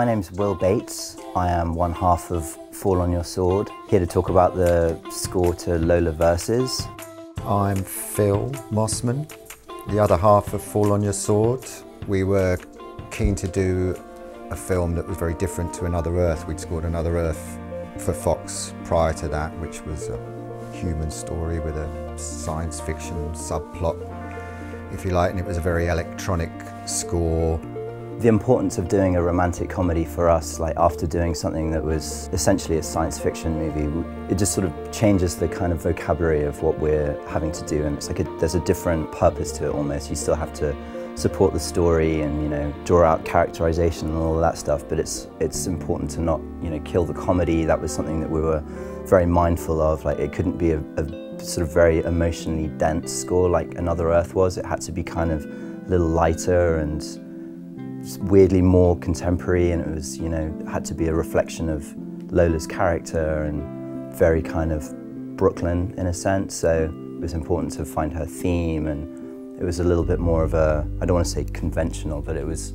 My name's Will Bates. I am one half of Fall on Your Sword, here to talk about the score to Lola Versus. I'm Phil Mossman, the other half of Fall on Your Sword. We were keen to do a film that was very different to Another Earth. We'd scored Another Earth for Fox prior to that, which was a human story with a science fiction subplot, if you like, and it was a very electronic score. The importance of doing a romantic comedy for us, like after doing something that was essentially a science fiction movie, it just sort of changes the kind of vocabulary of what we're having to do, and it's like there's a different purpose to it almost. You still have to support the story and, you know, draw out characterization and all of that stuff, but it's important to not, you know, kill the comedy. That was something that we were very mindful of. Like, it couldn't be a sort of very emotionally dense score like Another Earth was. It had to be kind of a little lighter and weirdly more contemporary, and it was, you know, had to be a reflection of Lola's character and very kind of Brooklyn in a sense. So it was important to find her theme, and it was a little bit more of a, I don't want to say conventional, but it's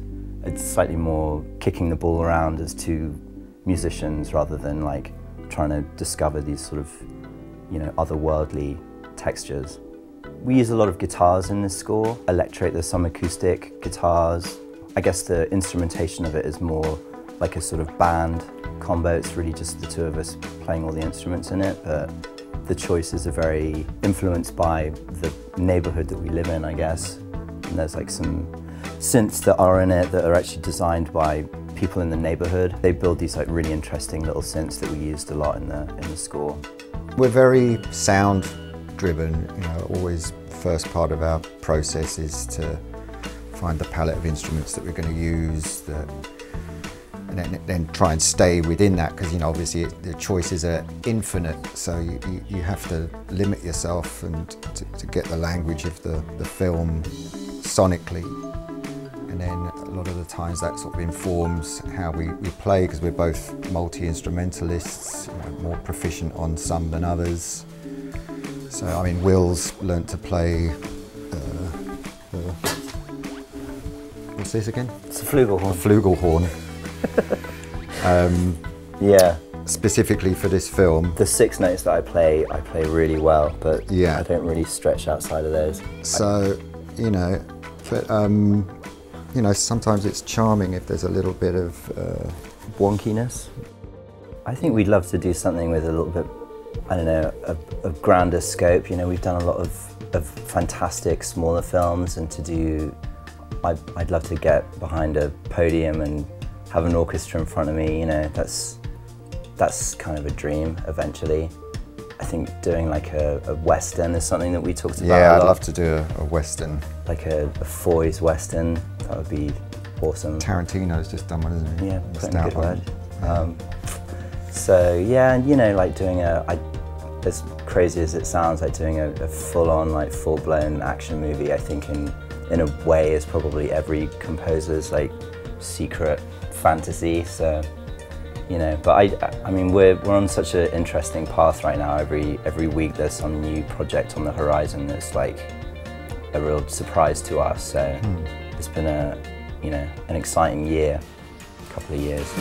slightly more kicking the ball around as two musicians rather than like trying to discover these sort of, you know, otherworldly textures. We use a lot of guitars in this score. Electric, there's some acoustic guitars. I guess the instrumentation of it is more like a sort of band combo. It's really just the two of us playing all the instruments in it, but the choices are very influenced by the neighborhood that we live in, I guess. And there's like some synths that are in it that are actually designed by people in the neighborhood. They build these like really interesting little synths that we used a lot in the score. We're very sound driven, you know, always the first part of our process is to find the palette of instruments that we're going to use, and then try and stay within that, because, you know, obviously the choices are infinite, so you have to limit yourself and to get the language of the film sonically. And then a lot of the times that sort of informs how we play, because we're both multi-instrumentalists, you know, more proficient on some than others. So, I mean, Will's learnt to play what's this again? It's a flugelhorn. A flugelhorn. Yeah. Specifically for this film. The 6 notes that I play really well, but yeah, I don't really stretch outside of those. So, you know, but you know, sometimes it's charming if there's a little bit of wonkiness. I think we'd love to do something with a little bit, I don't know, a grander scope. You know, we've done a lot of fantastic smaller films, and to do, I'd love to get behind a podium and have an orchestra in front of me. You know, that's kind of a dream eventually. I think doing like a Western is something that we talked about. Yeah, a lot. I'd love to do a Western. Like a Foy's Western, that would be awesome. Tarantino's just done one, isn't he? Yeah, put in a good word. So yeah, and, you know, like doing as crazy as it sounds, like doing a full-on, like full-blown action movie, I think in a way is probably every composer's like secret fantasy. So, you know, but I mean, we're on such an interesting path right now. Every week there's some new project on the horizon that's like a real surprise to us. So it's been an exciting year, couple of years.